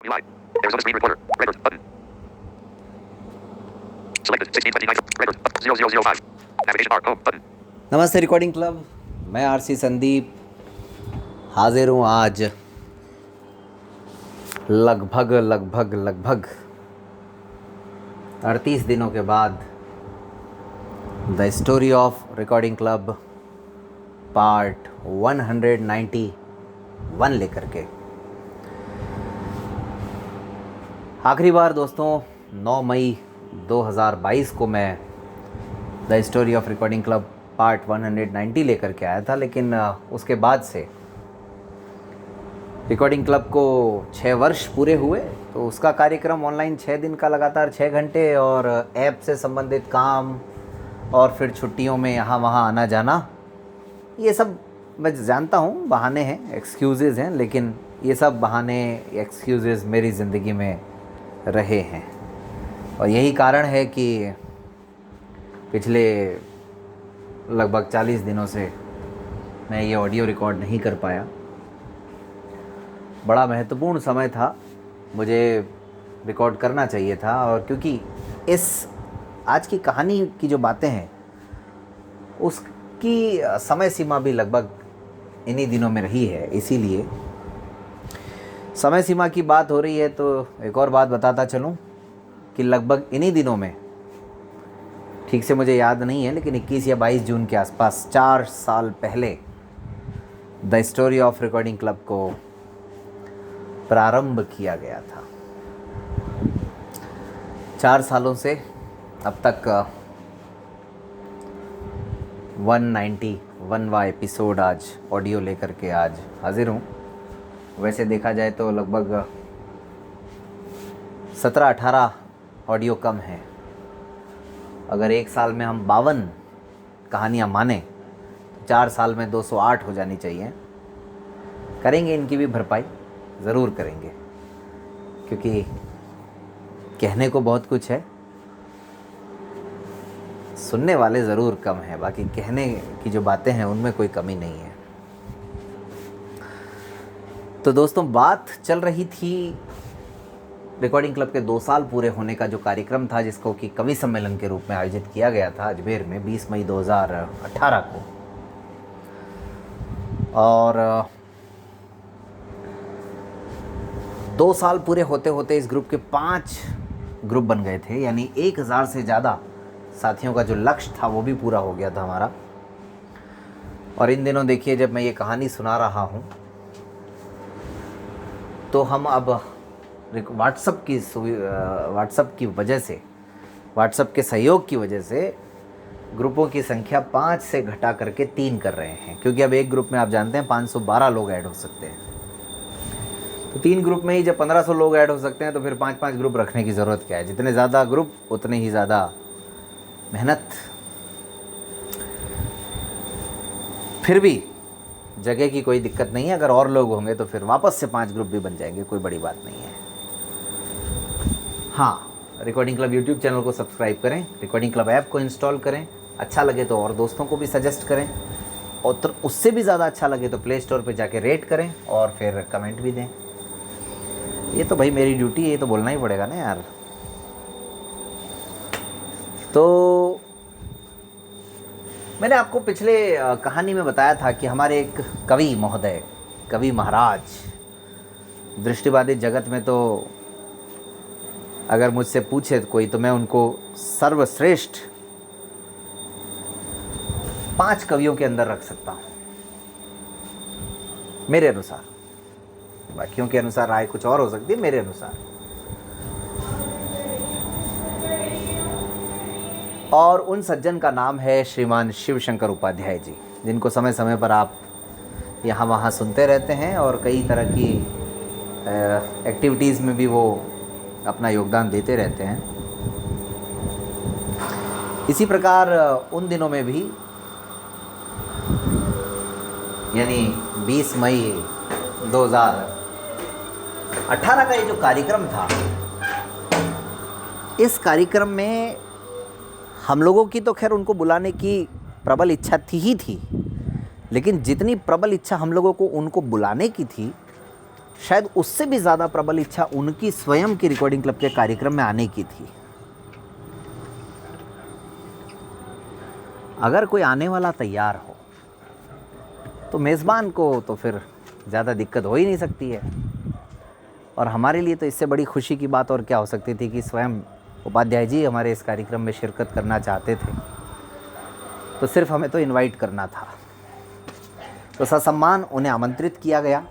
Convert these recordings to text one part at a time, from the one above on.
UI. Arizona screen recorder. Record button. Selected 1629. Record 0005. Navigation bar home button. नमस्ते recording club, मैं RC Sandeep हाजिर हूँ आज लगभग 38 दिनों के बाद the story of recording club part 191 लेकर के। आखिरी बार दोस्तों 9 मई 2022 को मैं the story of recording club part 190 लेकर के आया था, लेकिन उसके बाद से रिकॉर्डिंग क्लब को 6 वर्ष पूरे हुए। तो उसका कार्यक्रम ऑनलाइन 6 दिन का लगातार 6 घंटे और ऐप से संबंधित काम और फिर छुट्टियों में यहाँ वहाँ आना जाना, ये सब मैं जानता हूँ बहाने हैं, एक्सक्यूज़ेज़ हैं, लेकिन ये सब बहाने एक्सक्यूज़ेज़ मेरी ज़िंदगी में रहे हैं। और यही कारण है कि पिछले लगभग 40 दिनों से मैं ये ऑडियो रिकॉर्ड नहीं कर पाया। बड़ा महत्वपूर्ण समय था, मुझे रिकॉर्ड करना चाहिए था। और क्योंकि इस आज की कहानी की जो बातें हैं उसकी समय सीमा भी लगभग इन्हीं दिनों में रही है, इसीलिए समय सीमा की बात हो रही है तो एक और बात बताता चलूं कि लगभग इन्हीं दिनों में, ठीक से मुझे याद नहीं है, लेकिन 21 या 22 जून के आसपास 4 साल पहले the story of recording club को प्रारंभ किया गया था। 4 सालों से अब तक 191वां एपिसोड आज ऑडियो लेकर के आज हाजिर हूँ। वैसे देखा जाए तो लगभग 17-18 ऑडियो कम है। अगर एक साल में हम 52 कहानियाँ माने तो 4 साल में 208 हो जानी चाहिए। करेंगे इनकी भी भरपाई, ज़रूर करेंगे, क्योंकि कहने को बहुत कुछ है, सुनने वाले ज़रूर कम हैं। बाकी कहने की जो बातें हैं उनमें कोई कमी नहीं है। तो दोस्तों, बात चल रही थी रिकॉर्डिंग क्लब के 2 साल पूरे होने का जो कार्यक्रम था, जिसको कि कवि सम्मेलन के रूप में आयोजित किया गया था अजमेर में 20 मई 2018 को। और 2 साल पूरे होते होते इस ग्रुप के 5 ग्रुप बन गए थे, यानी 1000 से ज़्यादा साथियों का जो लक्ष्य था वो भी पूरा हो गया था हमारा। और इन दिनों देखिए, जब मैं ये कहानी सुना रहा हूँ तो हम अब व्हाट्सएप की वजह से, व्हाट्सएप के सहयोग की वजह से ग्रुपों की संख्या 5 से घटा करके 3 कर रहे हैं, क्योंकि अब एक ग्रुप में आप जानते हैं 512 लोग ऐड हो सकते हैं। तो 3 ग्रुप में ही जब 1500 लोग ऐड हो सकते हैं तो फिर 5-5 ग्रुप रखने की ज़रूरत क्या है। जितने ज़्यादा ग्रुप उतने ही ज़्यादा मेहनत। फिर भी जगह की कोई दिक्कत नहीं है, अगर और लोग होंगे तो फिर वापस से 5 ग्रुप भी बन जाएंगे, कोई बड़ी बात नहीं है। हाँ, रिकॉर्डिंग क्लब यूट्यूब चैनल को सब्सक्राइब करें, रिकॉर्डिंग क्लब ऐप को इंस्टॉल करें, अच्छा लगे तो और दोस्तों को भी सजेस्ट करें, और उससे भी ज़्यादा अच्छा लगे तो प्ले स्टोर पर जाके रेट करें और फिर कमेंट भी दें। ये तो भाई मेरी ड्यूटी है, ये तो बोलना ही पड़ेगा ना यार। तो मैंने आपको पिछले कहानी में बताया था कि हमारे एक कवि महोदय, कवि महाराज, दृष्टिबाधित जगत में तो अगर मुझसे पूछे कोई तो मैं उनको सर्वश्रेष्ठ 5 कवियों के अंदर रख सकता हूँ मेरे अनुसार। बाकियों के अनुसार राय कुछ और हो सकती है, मेरे अनुसार। और उन सज्जन का नाम है श्रीमान शिव शंकर उपाध्याय जी, जिनको समय समय पर आप यहाँ वहाँ सुनते रहते हैं और कई तरह की एक्टिविटीज़ में भी वो अपना योगदान देते रहते हैं। इसी प्रकार उन दिनों में भी, यानी 20 मई 2018 का ये जो कार्यक्रम था, इस कार्यक्रम में हम लोगों की तो खैर उनको बुलाने की प्रबल इच्छा थी, लेकिन जितनी प्रबल इच्छा हम लोगों को उनको बुलाने की थी शायद उससे भी ज़्यादा प्रबल इच्छा उनकी स्वयं की रिकॉर्डिंग क्लब के कार्यक्रम में आने की थी। अगर कोई आने वाला तैयार हो तो मेज़बान को तो फिर ज़्यादा दिक्कत हो ही नहीं सकती है। और हमारे लिए तो इससे बड़ी खुशी की बात और क्या हो सकती थी कि स्वयं उपाध्याय जी हमारे इस कार्यक्रम में शिरकत करना चाहते थे, तो सिर्फ हमें तो इनवाइट करना था। तो ससम्मान उन्हें आमंत्रित किया गया।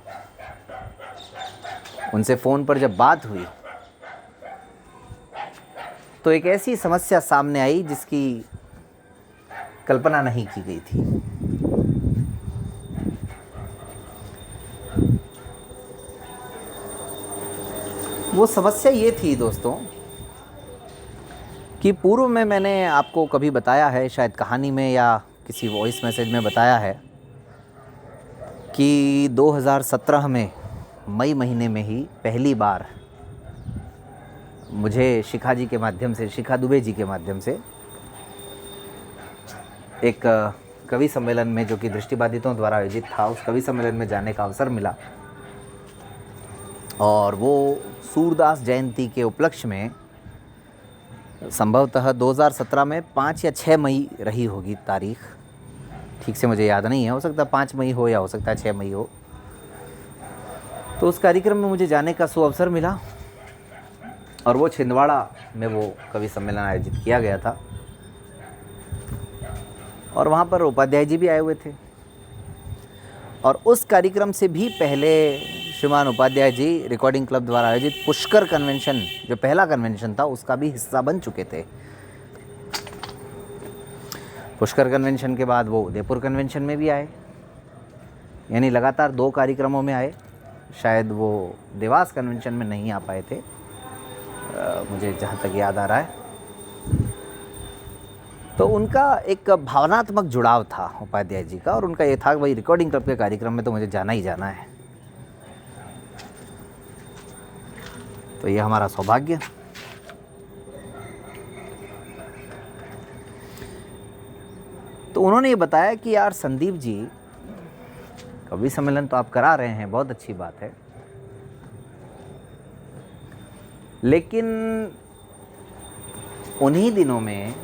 उनसे फ़ोन पर जब बात हुई तो एक ऐसी समस्या सामने आई जिसकी कल्पना नहीं की गई थी। वो समस्या ये थी दोस्तों कि पूर्व में मैंने आपको कभी बताया है, शायद कहानी में या किसी वॉइस मैसेज में बताया है कि 2017 में मई महीने में ही पहली बार मुझे शिखा जी के माध्यम से, शिखा दुबे जी के माध्यम से एक कवि सम्मेलन में, जो कि दृष्टिबाधितों द्वारा आयोजित था, उस कवि सम्मेलन में जाने का अवसर मिला। और वो सूरदास जयंती के उपलक्ष्य में संभवतः 2017 में 5 या 6 मई रही होगी तारीख, ठीक से मुझे याद नहीं है, हो सकता है 5 मई हो या हो सकता है 6 मई हो। तो उस कार्यक्रम में मुझे जाने का सुअवसर मिला और वो छिंदवाड़ा में वो कवि सम्मेलन आयोजित किया गया था और वहाँ पर उपाध्याय जी भी आए हुए थे। और उस कार्यक्रम से भी पहले श्रीमान उपाध्याय जी रिकॉर्डिंग क्लब द्वारा आयोजित पुष्कर कन्वेंशन, जो पहला कन्वेंशन था, उसका भी हिस्सा बन चुके थे। पुष्कर कन्वेंशन के बाद वो उदयपुर कन्वेंशन में भी आए, यानी लगातार 2 कार्यक्रमों में आए। शायद वो देवास कन्वेंशन में नहीं आ पाए थे, मुझे जहाँ तक याद आ रहा है। तो उनका एक भावनात्मक जुड़ाव था उपाध्याय जी का, और उनका ये था कि भाई रिकॉर्डिंग क्लब के कार्यक्रम में तो मुझे जाना ही जाना है। तो ये हमारा सौभाग्य। तो उन्होंने ये बताया कि यार संदीप जी, कवि सम्मेलन तो आप करा रहे हैं, बहुत अच्छी बात है, लेकिन उन्हीं दिनों में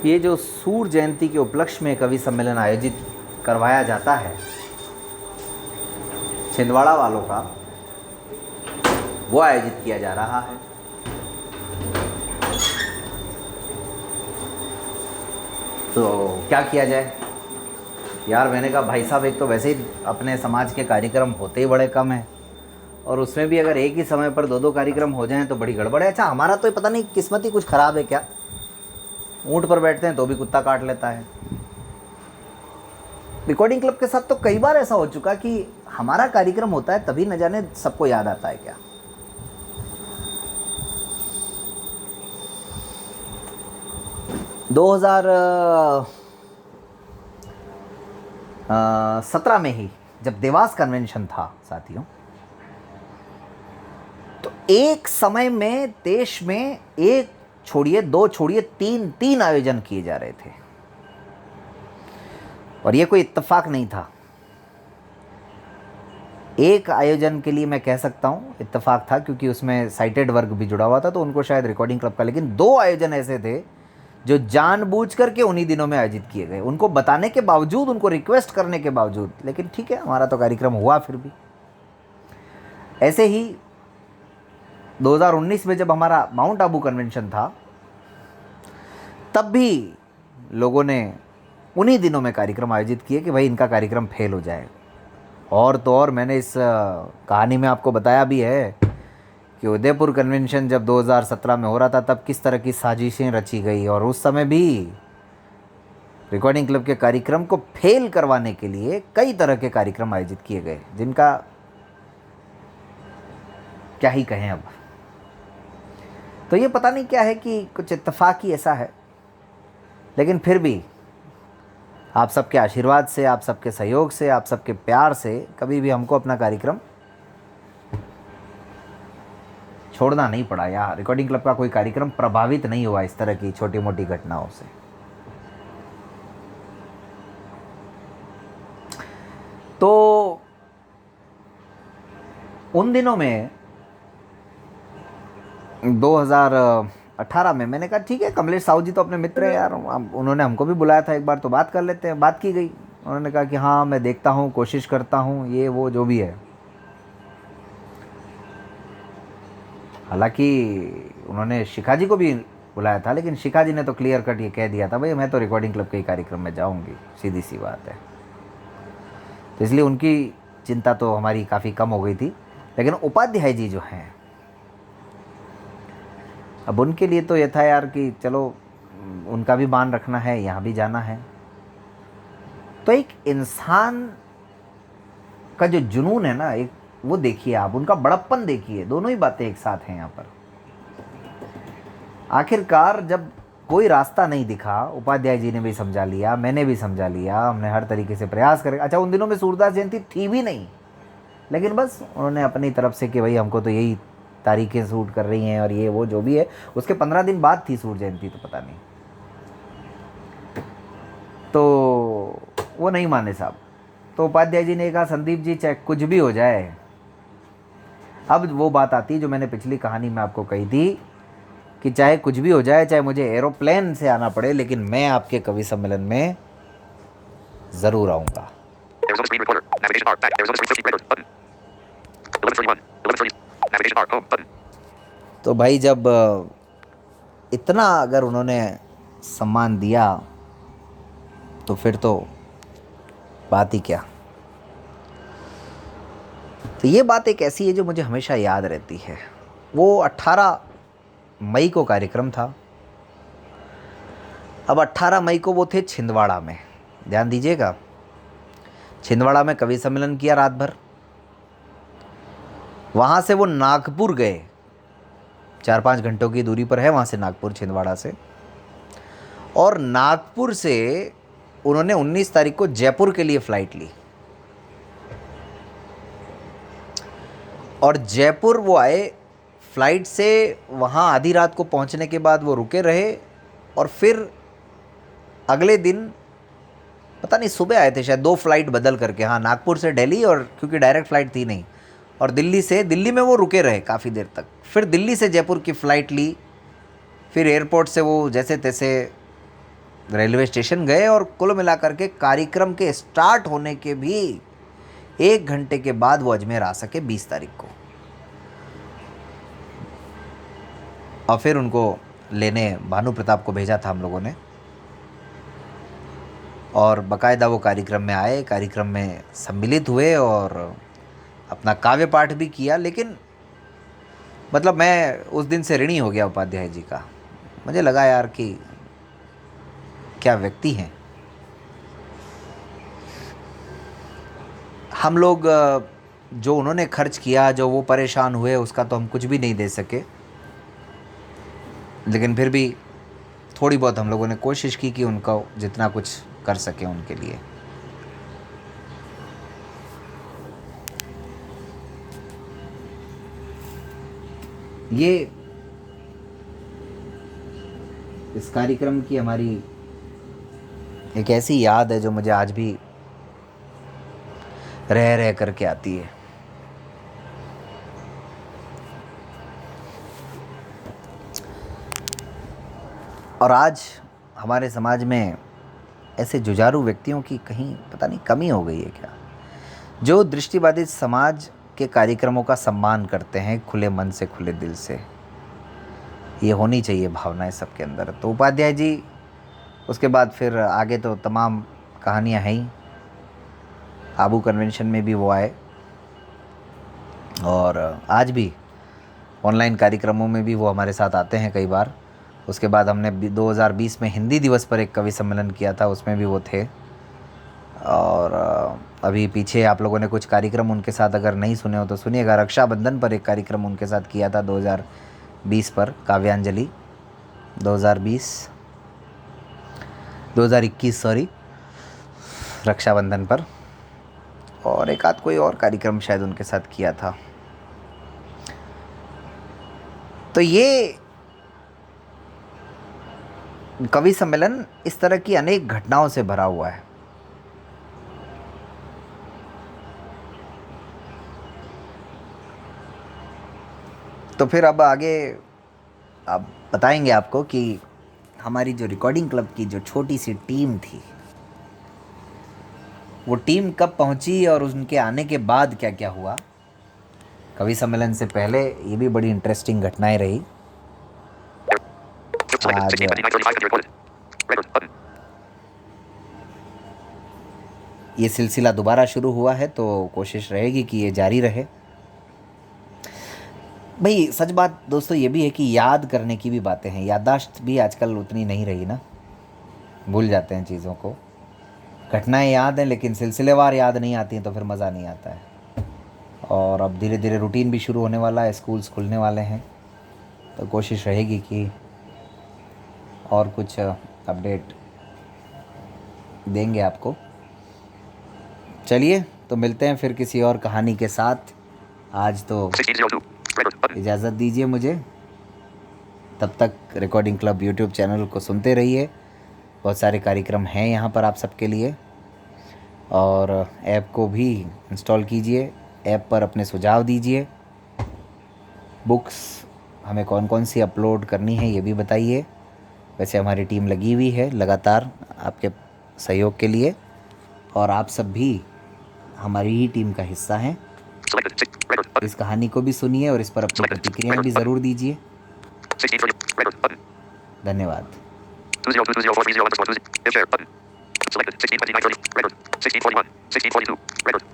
ये जो सूर जयंती के उपलक्ष्य में कवि सम्मेलन आयोजित करवाया जाता है छिंदवाड़ा वालों का, वो आयोजित किया जा रहा है। तो क्या किया जाए यार। मैंने कहा भाई साहब, एक तो वैसे ही अपने समाज के कार्यक्रम होते ही बड़े कम हैं, और उसमें भी अगर एक ही समय पर 2-2 कार्यक्रम हो जाएं तो बड़ी गड़बड़ है। अच्छा, हमारा तो पता नहीं किस्मत ही कुछ ख़राब है क्या, ऊँट पर बैठते हैं तो भी कुत्ता काट लेता है। रिकॉर्डिंग क्लब के साथ तो कई बार ऐसा हो चुका कि हमारा कार्यक्रम होता है तभी न जाने सबको याद आता है क्या। दो 2017 में ही जब देवास कन्वेंशन था साथियों, तो एक समय में देश में 1 छोड़िए 2 छोड़िए 3 आयोजन किए जा रहे थे, और ये कोई इत्तेफाक नहीं था। एक आयोजन के लिए मैं कह सकता हूँ इत्तेफाक था, क्योंकि उसमें साइटेड वर्ग भी जुड़ा हुआ था, तो उनको शायद रिकॉर्डिंग क्लब का। लेकिन 2 आयोजन ऐसे थे जो जानबूझ करके उन्हीं दिनों में आयोजित किए गए, उनको बताने के बावजूद, उनको रिक्वेस्ट करने के बावजूद। लेकिन ठीक है, हमारा तो कार्यक्रम हुआ फिर भी। ऐसे ही 2019 में जब हमारा माउंट आबू कन्वेंशन था, तब भी लोगों ने उन्हीं दिनों में कार्यक्रम आयोजित किए कि भाई इनका कार्यक्रम फेल हो जाए। और तो और मैंने इस कहानी में आपको बताया भी है कि उदयपुर कन्वेंशन जब 2017 में हो रहा था, तब किस तरह की साजिशें रची गई, और उस समय भी रिकॉर्डिंग क्लब के कार्यक्रम को फेल करवाने के लिए कई तरह के कार्यक्रम आयोजित किए गए, जिनका क्या ही कहें अब। तो ये पता नहीं क्या है कि कुछ इत्तेफाक ही ऐसा है, लेकिन फिर भी आप सबके आशीर्वाद से, आप सबके सहयोग से, आप सबके प्यार से कभी भी हमको अपना कार्यक्रम छोड़ना नहीं पड़ा, या रिकॉर्डिंग क्लब का कोई कार्यक्रम प्रभावित नहीं हुआ इस तरह की छोटी मोटी घटनाओं से। उन दिनों में 2018 में मैंने कहा ठीक है, कमलेश साहू जी तो अपने मित्र है यार, उन्होंने हमको भी बुलाया था एक बार, तो बात कर लेते हैं। बात की गई, उन्होंने कहा कि हाँ मैं देखता हूँ, कोशिश करता हूँ, ये वो जो भी है। हालांकि उन्होंने शिखा जी को भी बुलाया था, लेकिन शिखा जी ने तो क्लियर कट ये कह दिया था, भाई मैं तो रिकॉर्डिंग क्लब के ही कार्यक्रम में जाऊंगी, सीधी सी बात है। तो इसलिए उनकी चिंता तो हमारी काफ़ी कम हो गई थी। लेकिन उपाध्याय जी जो हैं, अब उनके लिए तो ये था यार कि चलो उनका भी मान रखना है, यहाँ भी जाना है। तो एक इंसान का जो जुनून है ना, एक वो देखिए आप, उनका बड़प्पन देखिए, दोनों ही बातें एक साथ हैं यहाँ पर। आखिरकार जब कोई रास्ता नहीं दिखा, उपाध्याय जी ने भी समझा लिया, मैंने भी समझा लिया, हमने हर तरीके से प्रयास करे। अच्छा, उन दिनों में सूरदास जयंती थी भी नहीं, लेकिन बस उन्होंने अपनी तरफ से कि भाई हमको तो यही तारीखें सूट कर रही हैं और ये वो जो भी है। उसके 15 दिन बाद थी सूर्य जयंती, तो पता नहीं, तो वो नहीं माने साहब। तो उपाध्याय जी ने कहा संदीप जी चाहे कुछ भी हो जाए, अब वो बात आती जो मैंने पिछली कहानी में आपको कही थी कि चाहे कुछ भी हो जाए, चाहे मुझे एरोप्लेन से आना पड़े, लेकिन मैं आपके कवि सम्मेलन में ज़रूर आऊँगा। There was on the screen recorder. Navigation bar. Back. There was on the screen 50 record. Button. 11:31. 11:30. Navigation bar. Home. Button. तो भाई जब इतना अगर उन्होंने सम्मान दिया तो फिर तो बात ही क्या। तो ये बात एक ऐसी है जो मुझे हमेशा याद रहती है। वो 18 मई को कार्यक्रम था। अब 18 मई को वो थे छिंदवाड़ा में, ध्यान दीजिएगा, छिंदवाड़ा में कवि सम्मेलन किया रात भर। वहाँ से वो नागपुर गए, 4-5 घंटों की दूरी पर है वहाँ से नागपुर, छिंदवाड़ा से। और नागपुर से उन्होंने 19 तारीख को जयपुर के लिए फ़्लाइट ली, और जयपुर वो आए फ़्लाइट से। वहाँ आधी रात को पहुँचने के बाद वो रुके रहे, और फिर अगले दिन पता नहीं सुबह आए थे शायद, 2 फ्लाइट बदल करके, हाँ नागपुर से दिल्ली, और क्योंकि डायरेक्ट फ़्लाइट थी नहीं, और दिल्ली में वो रुके रहे काफ़ी देर तक। फिर दिल्ली से जयपुर की फ़्लाइट ली, फिर एयरपोर्ट से वो जैसे तैसे रेलवे स्टेशन गए, और कुल मिलाकर के कार्यक्रम के स्टार्ट होने के भी 1 घंटे के बाद वो अजमेर आ सके 20 तारीख को। और फिर उनको लेने भानु प्रताप को भेजा था हम लोगों ने, और बाकायदा वो कार्यक्रम में आए, कार्यक्रम में सम्मिलित हुए और अपना काव्य पाठ भी किया। लेकिन मतलब मैं उस दिन से ऋणी हो गया उपाध्याय जी का। मुझे लगा यार कि क्या व्यक्ति हैं हम लोग। जो उन्होंने खर्च किया, जो वो परेशान हुए, उसका तो हम कुछ भी नहीं दे सके, लेकिन फिर भी थोड़ी बहुत हम लोगों ने कोशिश की कि उनको जितना कुछ कर सके उनके लिए। ये इस कार्यक्रम की हमारी एक ऐसी याद है जो मुझे आज भी रह रह करके आती है। और आज हमारे समाज में ऐसे जुझारू व्यक्तियों की कहीं पता नहीं कमी हो गई है क्या, जो दृष्टिबाधित समाज के कार्यक्रमों का सम्मान करते हैं खुले मन से, खुले दिल से। ये होनी चाहिए भावनाएं सबके अंदर। तो उपाध्याय जी, उसके बाद फिर आगे तो तमाम कहानियां हैं ही। आबू कन्वेंशन में भी वो आए, और आज भी ऑनलाइन कार्यक्रमों में भी वो हमारे साथ आते हैं कई बार। उसके बाद हमने 2020 में हिंदी दिवस पर एक कवि सम्मेलन किया था, उसमें भी वो थे। और अभी पीछे आप लोगों ने कुछ कार्यक्रम उनके साथ अगर नहीं सुने हो तो सुनिएगा। रक्षाबंधन पर एक कार्यक्रम उनके साथ किया था 2020 पर, काव्यांजलि 2021 सॉरी, रक्षाबंधन पर। और एक आध कोई और कार्यक्रम शायद उनके साथ किया था। तो ये कवि सम्मेलन इस तरह की अनेक घटनाओं से भरा हुआ है। तो फिर अब आगे अब बताएंगे आपको कि हमारी जो रिकॉर्डिंग क्लब की जो छोटी सी टीम थी, वो टीम कब पहुंची और उनके आने के बाद क्या क्या हुआ। कवि सम्मेलन से पहले ये भी बड़ी इंटरेस्टिंग घटनाएं रही। Selected. आज 16:29:35 to be recorded. Record button. ये सिलसिला दोबारा शुरू हुआ है तो कोशिश रहेगी कि ये जारी रहे। भाई सच बात दोस्तों ये भी है कि याद करने की भी बातें हैं, याददाश्त भी आजकल उतनी नहीं रही ना, भूल जाते हैं चीज़ों को। घटनाएं याद हैं लेकिन सिलसिलेवार याद नहीं आती हैं तो फिर मज़ा नहीं आता है। और अब धीरे धीरे रूटीन भी शुरू होने वाला है, स्कूल्स खुलने वाले हैं, तो कोशिश रहेगी कि और कुछ अपडेट देंगे आपको। चलिए तो मिलते हैं फिर किसी और कहानी के साथ। आज तो 16:02. Record button. इजाज़त दीजिए मुझे, तब तक रिकॉर्डिंग क्लब यूट्यूब चैनल को सुनते रहिए। बहुत सारे कार्यक्रम हैं यहाँ पर आप सबके लिए, और ऐप को भी इंस्टॉल कीजिए, ऐप पर अपने सुझाव दीजिए। बुक्स हमें कौन कौन सी अपलोड करनी है ये भी बताइए। वैसे हमारी टीम लगी हुई है लगातार आपके सहयोग के लिए, और आप सब भी हमारी ही टीम का हिस्सा हैं। Selected. Record button. इस कहानी को भी सुनिए और इस पर अपनी प्रतिक्रियाएं भी ज़रूर दीजिए। 16:30. Record button. धन्यवाद। 202204301_20. Share button. Selected. 16:29:30. Record. 16:41. 16:42. Record.